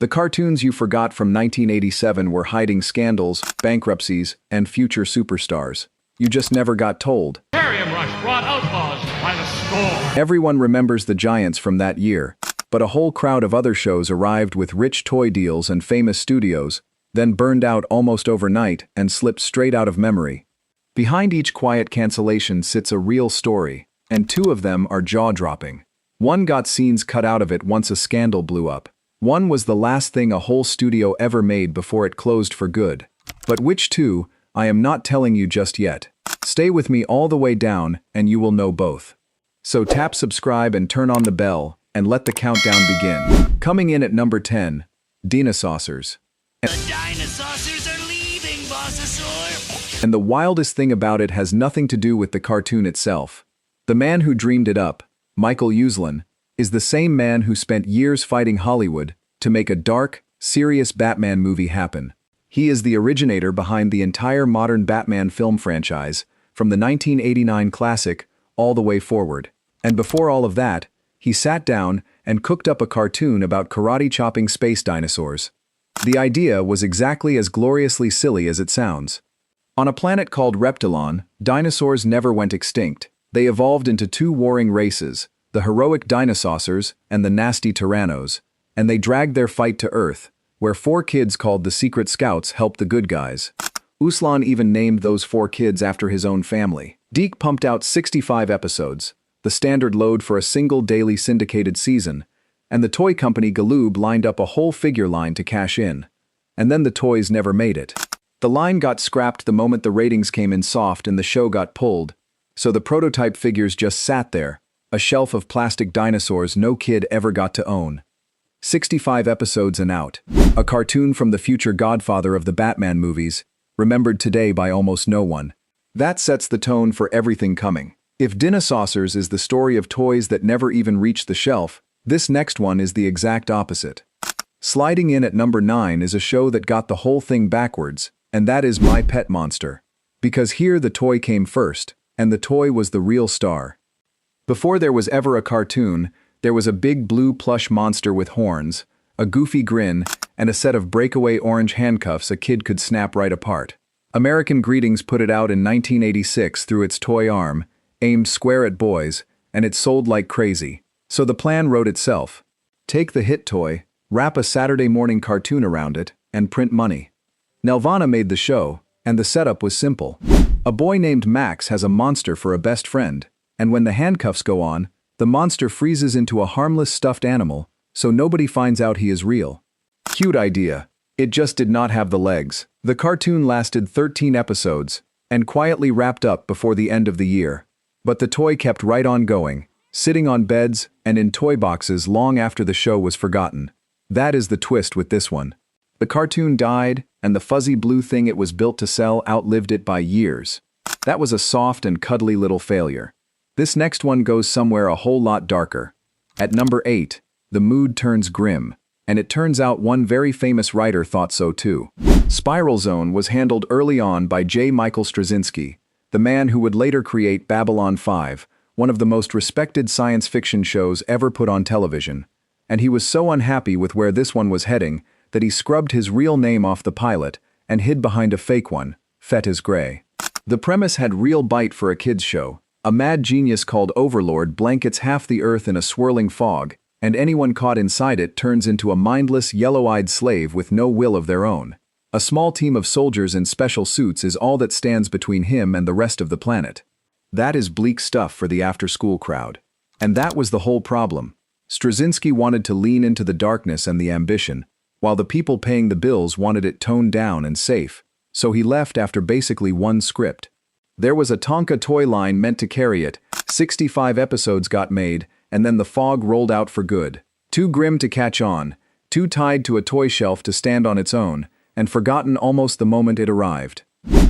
The cartoons you forgot from 1987 were hiding scandals, bankruptcies, and future superstars. You just never got told. Aquarium Rush brought outlaws by the score. Everyone remembers the Giants from that year, but a whole crowd of other shows arrived with rich toy deals and famous studios, then burned out almost overnight and slipped straight out of memory. Behind each quiet cancellation sits a real story, and two of them are jaw-dropping. One got scenes cut out of it once a scandal blew up. One was the last thing a whole studio ever made before it closed for good. But which two, I am not telling you just yet. Stay with me all the way down, and you will know both. So tap subscribe and turn on the bell, and let the countdown begin. Coming in at number 10, Dinosaurs. The Dinosaurs are leaving, Bossasaur! And the wildest thing about it has nothing to do with the cartoon itself. The man who dreamed it up, Michael Uslan, is the same man who spent years fighting Hollywood to make a dark, serious Batman movie happen. He is the originator behind the entire modern Batman film franchise, from the 1989 classic all the way forward. And before all of that, he sat down and cooked up a cartoon about karate-chopping space dinosaurs. The idea was exactly as gloriously silly as it sounds. On a planet called Reptilon, dinosaurs never went extinct. They evolved into two warring races, the heroic Dinosaurs and the nasty Tyrannos, and they dragged their fight to Earth, where four kids called the Secret Scouts helped the good guys. Uslan even named those four kids after his own family. Deke pumped out 65 episodes, the standard load for a single daily syndicated season, and the toy company Galoob lined up a whole figure line to cash in. And then the toys never made it. The line got scrapped the moment the ratings came in soft and the show got pulled, so the prototype figures just sat there, a shelf of plastic dinosaurs no kid ever got to own. 65 episodes and out. A cartoon from the future godfather of the Batman movies, remembered today by almost no one. That sets the tone for everything coming. If Dinosaurs is the story of toys that never even reached the shelf, this next one is the exact opposite. Sliding in at number 9 is a show that got the whole thing backwards, and that is My Pet Monster. Because here the toy came first, and the toy was the real star. Before there was ever a cartoon, there was a big blue plush monster with horns, a goofy grin, and a set of breakaway orange handcuffs a kid could snap right apart. American Greetings put it out in 1986 through its toy arm, aimed square at boys, and it sold like crazy. So the plan wrote itself. Take the hit toy, wrap a Saturday morning cartoon around it, and print money. Nelvana made the show, and the setup was simple. A boy named Max has a monster for a best friend, and when the handcuffs go on, the monster freezes into a harmless stuffed animal, so nobody finds out he is real. Cute idea. It just did not have the legs. The cartoon lasted 13 episodes, and quietly wrapped up before the end of the year. But the toy kept right on going, sitting on beds and in toy boxes long after the show was forgotten. That is the twist with this one. The cartoon died, and the fuzzy blue thing it was built to sell outlived it by years. That was a soft and cuddly little failure. This next one goes somewhere a whole lot darker. At number 8, the mood turns grim, and it turns out one very famous writer thought so too. Spiral Zone was handled early on by J. Michael Straczynski, the man who would later create Babylon 5, one of the most respected science fiction shows ever put on television, and he was so unhappy with where this one was heading that he scrubbed his real name off the pilot and hid behind a fake one, Fett is Gray. The premise had real bite for a kids' show. A mad genius called Overlord blankets half the Earth in a swirling fog, and anyone caught inside it turns into a mindless, yellow-eyed slave with no will of their own. A small team of soldiers in special suits is all that stands between him and the rest of the planet. That is bleak stuff for the after-school crowd. And that was the whole problem. Straczynski wanted to lean into the darkness and the ambition, while the people paying the bills wanted it toned down and safe, so he left after basically one script. There was a Tonka toy line meant to carry it, 65 episodes got made, and then the fog rolled out for good. Too grim to catch on, too tied to a toy shelf to stand on its own, and forgotten almost the moment it arrived.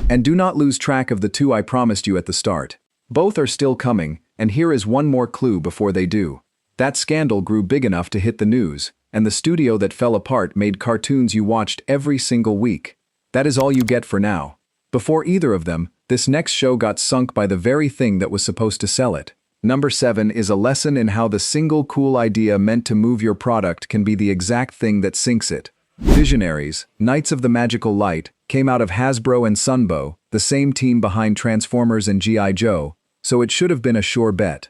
And do not lose track of the two I promised you at the start. Both are still coming, and here is one more clue before they do. That scandal grew big enough to hit the news, and the studio that fell apart made cartoons you watched every single week. That is all you get for now. Before either of them, this next show got sunk by the very thing that was supposed to sell it. Number 7 is a lesson in how the single cool idea meant to move your product can be the exact thing that sinks it. Visionaries, Knights of the Magical Light, came out of Hasbro and Sunbow, the same team behind Transformers and G.I. Joe, so it should have been a sure bet.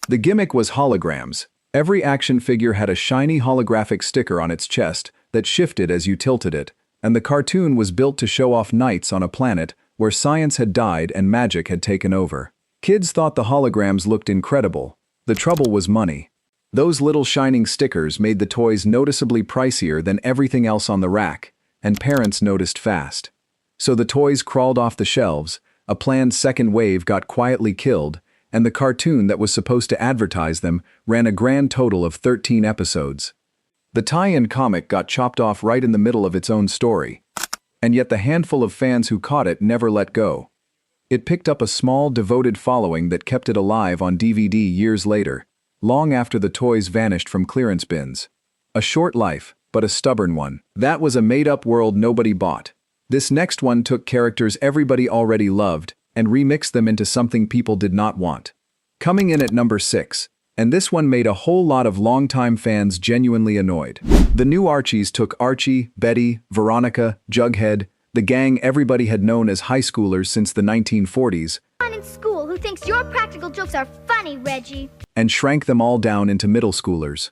The gimmick was holograms. Every action figure had a shiny holographic sticker on its chest that shifted as you tilted it, and the cartoon was built to show off knights on a planet where science had died and magic had taken over. Kids thought the holograms looked incredible. The trouble was money. Those little shining stickers made the toys noticeably pricier than everything else on the rack, and parents noticed fast. So the toys crawled off the shelves, a planned second wave got quietly killed, and the cartoon that was supposed to advertise them ran a grand total of 13 episodes. The tie-in comic got chopped off right in the middle of its own story, and yet the handful of fans who caught it never let go. It picked up a small, devoted following that kept it alive on DVD years later, long after the toys vanished from clearance bins. A short life, but a stubborn one. That was a made-up world nobody bought. This next one took characters everybody already loved and remixed them into something people did not want. Coming in at number 6, and this one made a whole lot of longtime fans genuinely annoyed. The new Archies took Archie, Betty, Veronica, Jughead, the gang everybody had known as high schoolers since the 1940s, In school who thinks your practical jokes are funny, Reggie. and shrank them all down into middle schoolers.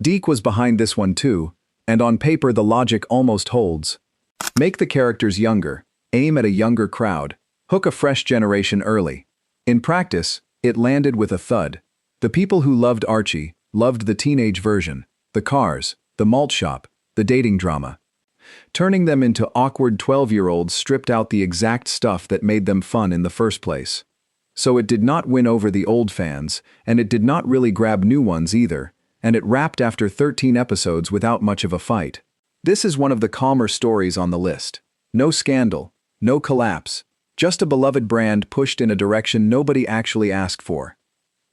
Deke was behind this one too, and on paper the logic almost holds. Make the characters younger, aim at a younger crowd, hook a fresh generation early. In practice, it landed with a thud. The people who loved Archie loved the teenage version, the cars, the malt shop, the dating drama. Turning them into awkward 12-year-olds stripped out the exact stuff that made them fun in the first place. So it did not win over the old fans, and it did not really grab new ones either, and it wrapped after 13 episodes without much of a fight. This is one of the calmer stories on the list. No scandal, no collapse, just a beloved brand pushed in a direction nobody actually asked for.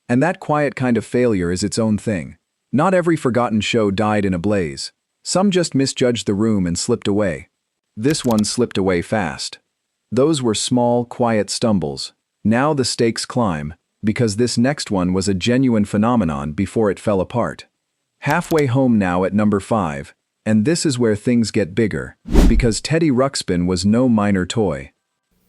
And that quiet kind of failure is its own thing. Not every forgotten show died in a blaze. Some just misjudged the room and slipped away. This one slipped away fast. Those were small, quiet stumbles. Now the stakes climb, because this next one was a genuine phenomenon before it fell apart. Halfway home now at number 5, and this is where things get bigger, because Teddy Ruxpin was no minor toy.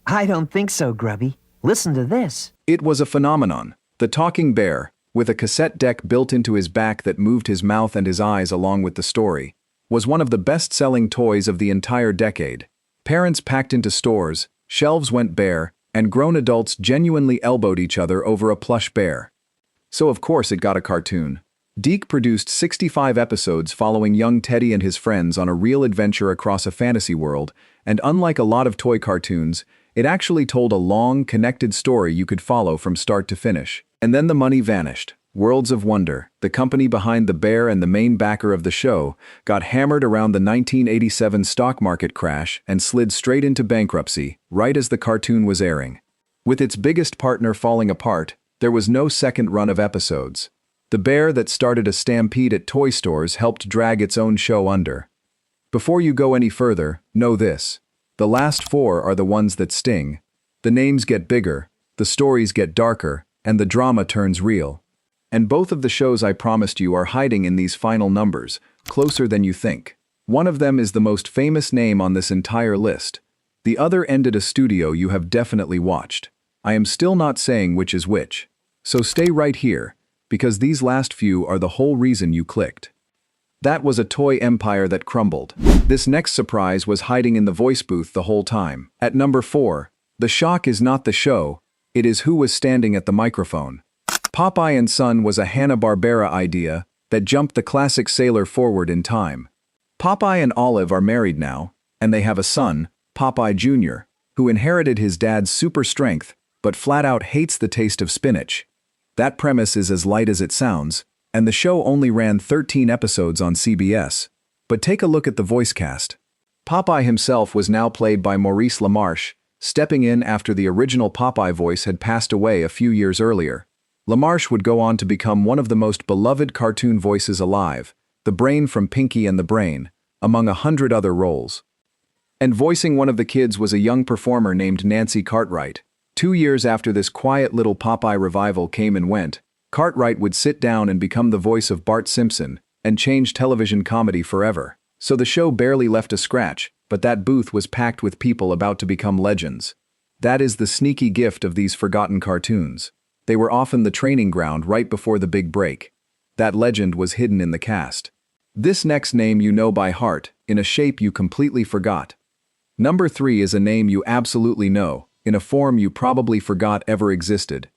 I don't think so, Grubby. Listen to this. It was a phenomenon. The talking bear, with a cassette deck built into his back that moved his mouth and his eyes along with the story, was one of the best-selling toys of the entire decade. Parents packed into stores, shelves went bare, and grown adults genuinely elbowed each other over a plush bear. So of course it got a cartoon. Deke produced 65 episodes following young Teddy and his friends on a real adventure across a fantasy world, and unlike a lot of toy cartoons, it actually told a long, connected story you could follow from start to finish. And then the money vanished. Worlds of Wonder, the company behind the bear and the main backer of the show, got hammered around the 1987 stock market crash and slid straight into bankruptcy, right as the cartoon was airing. With its biggest partner falling apart, there was no second run of episodes. The bear that started a stampede at toy stores helped drag its own show under. Before you go any further, know this. The last 4 are the ones that sting. The names get bigger, the stories get darker, and the drama turns real. And both of the shows I promised you are hiding in these final numbers, closer than you think. One of them is the most famous name on this entire list. The other ended a studio you have definitely watched. I am still not saying which is which. So stay right here, because these last few are the whole reason you clicked. That was a toy empire that crumbled. This next surprise was hiding in the voice booth the whole time. At number 4, the shock is not the show, it is who was standing at the microphone. Popeye and Son was a Hanna-Barbera idea that jumped the classic sailor forward in time. Popeye and Olive are married now, and they have a son, Popeye Jr., who inherited his dad's super strength, but flat out hates the taste of spinach. That premise is as light as it sounds, and the show only ran 13 episodes on CBS. But take a look at the voice cast. Popeye himself was now played by Maurice LaMarche, stepping in after the original Popeye voice had passed away a few years earlier. LaMarche would go on to become one of the most beloved cartoon voices alive, the brain from Pinky and the Brain, among 100 other roles. And voicing one of the kids was a young performer named Nancy Cartwright. 2 years after this quiet little Popeye revival came and went, Cartwright would sit down and become the voice of Bart Simpson and change television comedy forever. So the show barely left a scratch, but that booth was packed with people about to become legends. That is the sneaky gift of these forgotten cartoons. They were often the training ground right before the big break. That legend was hidden in the cast. This next name you know by heart, in a shape you completely forgot. Number 3 is a name you absolutely know, in a form you probably forgot ever existed.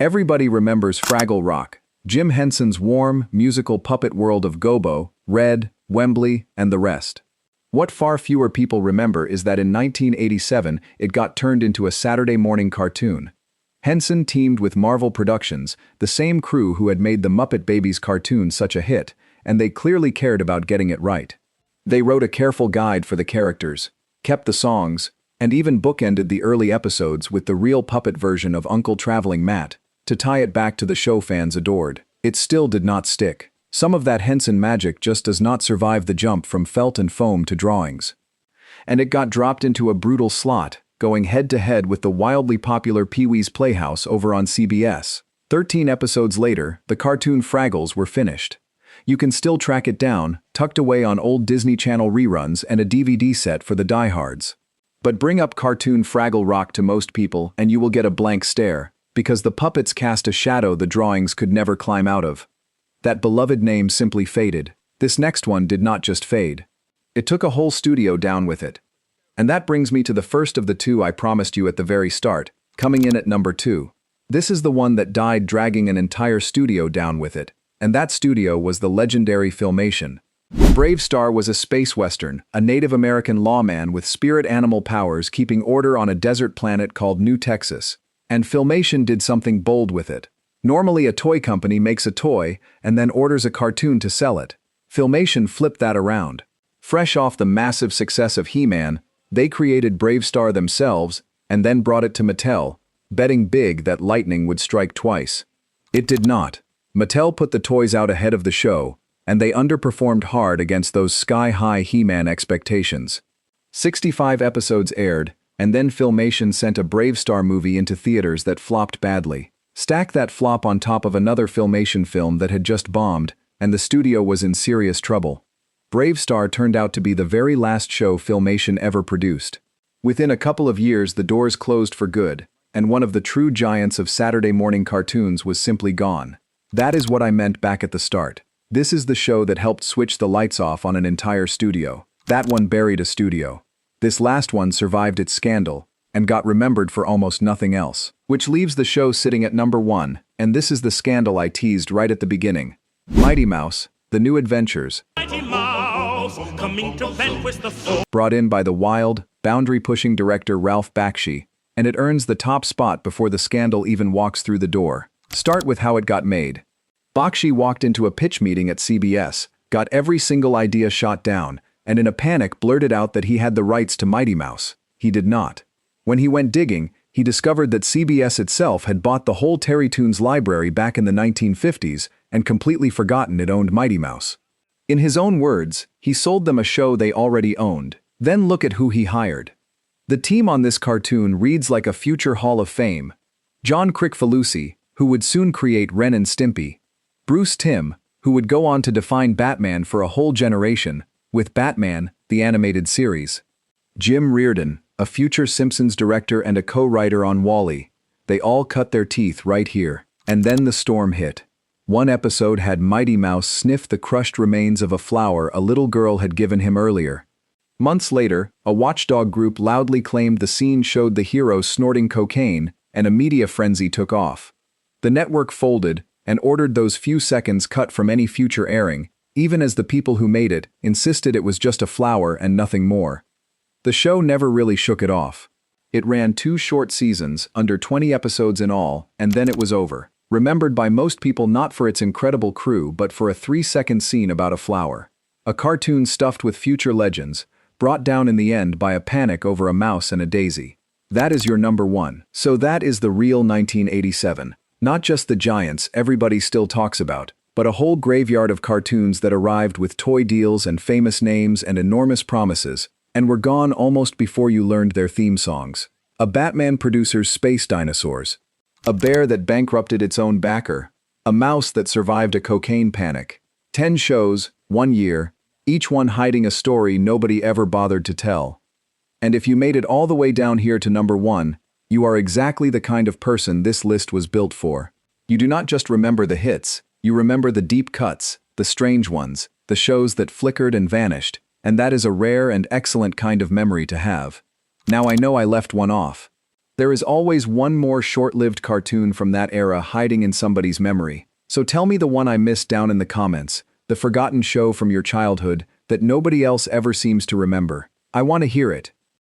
Everybody remembers Fraggle Rock, Jim Henson's warm, musical puppet world of Gobo, Red, Wembley, and the rest. What far fewer people remember is that in 1987 it got turned into a Saturday morning cartoon. Henson teamed with Marvel Productions, the same crew who had made the Muppet Babies cartoon such a hit, and they clearly cared about getting it right. They wrote a careful guide for the characters, kept the songs, and even bookended the early episodes with the real puppet version of Uncle Traveling Matt, to tie it back to the show fans adored. It still did not stick. Some of that Henson magic just does not survive the jump from felt and foam to drawings. And it got dropped into a brutal slot, going head-to-head with the wildly popular Pee-wee's Playhouse over on CBS. 13 episodes later, the cartoon Fraggles were finished. You can still track it down, tucked away on old Disney Channel reruns and a DVD set for the diehards. But bring up cartoon Fraggle Rock to most people and you will get a blank stare, because the puppets cast a shadow the drawings could never climb out of. That beloved name simply faded. This next one did not just fade. It took a whole studio down with it. And that brings me to the first of the two I promised you at the very start, coming in at number 2. This is the one that died dragging an entire studio down with it, and that studio was the legendary Filmation. Bravestarr was a space western, a Native American lawman with spirit animal powers keeping order on a desert planet called New Texas. And Filmation did something bold with it. Normally a toy company makes a toy and then orders a cartoon to sell it. Filmation flipped that around. Fresh off the massive success of He-Man, they created Bravestarr themselves and then brought it to Mattel, betting big that lightning would strike twice. It did not. Mattel put the toys out ahead of the show, and they underperformed hard against those sky-high He-Man expectations. 65 episodes aired, and then Filmation sent a Bravestarr movie into theaters that flopped badly. Stack that flop on top of another Filmation film that had just bombed, and the studio was in serious trouble. Bravestarr turned out to be the very last show Filmation ever produced. Within a couple of years the doors closed for good, and one of the true giants of Saturday morning cartoons was simply gone. That is what I meant back at the start. This is the show that helped switch the lights off on an entire studio. That one buried a studio. This last one survived its scandal, and got remembered for almost nothing else. Which leaves the show sitting at number 1, and this is the scandal I teased right at the beginning. Mighty Mouse, The New Adventures, Mighty Mouse, coming to vanquish the foe. brought in by the wild, boundary-pushing director Ralph Bakshi, and it earns the top spot before the scandal even walks through the door. Start with how it got made. Bakshi walked into a pitch meeting at CBS, got every single idea shot down, and in a panic blurted out that he had the rights to Mighty Mouse. He did not. When he went digging, he discovered that CBS itself had bought the whole Terrytoons library back in the 1950s and completely forgotten it owned Mighty Mouse. In his own words, he sold them a show they already owned. Then look at who he hired. The team on this cartoon reads like a future Hall of Fame. John Kricfalusi, who would soon create Ren and Stimpy. Bruce Timm, who would go on to define Batman for a whole generation, with Batman, the animated series. Jim Reardon, a future Simpsons director and a co-writer on Wall-E. They all cut their teeth right here. And then the storm hit. One episode had Mighty Mouse sniff the crushed remains of a flower a little girl had given him earlier. Months later, a watchdog group loudly claimed the scene showed the hero snorting cocaine, and a media frenzy took off. The network folded and ordered those few seconds cut from any future airing, even as the people who made it insisted it was just a flower and nothing more. The show never really shook it off. It ran 2 short seasons, under 20 episodes in all, and then it was over. Remembered by most people not for its incredible crew but for a 3-second scene about a flower. A cartoon stuffed with future legends, brought down in the end by a panic over a mouse and a daisy. That is your number 1. So that is the real 1987. Not just the giants everybody still talks about, but a whole graveyard of cartoons that arrived with toy deals and famous names and enormous promises, and were gone almost before you learned their theme songs. A Batman producer's space dinosaurs. A bear that bankrupted its own backer. A mouse that survived a cocaine panic. 10 shows, 1 year, each one hiding a story nobody ever bothered to tell. And if you made it all the way down here to number 1, you are exactly the kind of person this list was built for. You do not just remember the hits, you remember the deep cuts, the strange ones, the shows that flickered and vanished, and that is a rare and excellent kind of memory to have. Now I know I left one off. There is always one more short-lived cartoon from that era hiding in somebody's memory. So tell me the one I missed down in the comments, the forgotten show from your childhood that nobody else ever seems to remember. I want to hear it.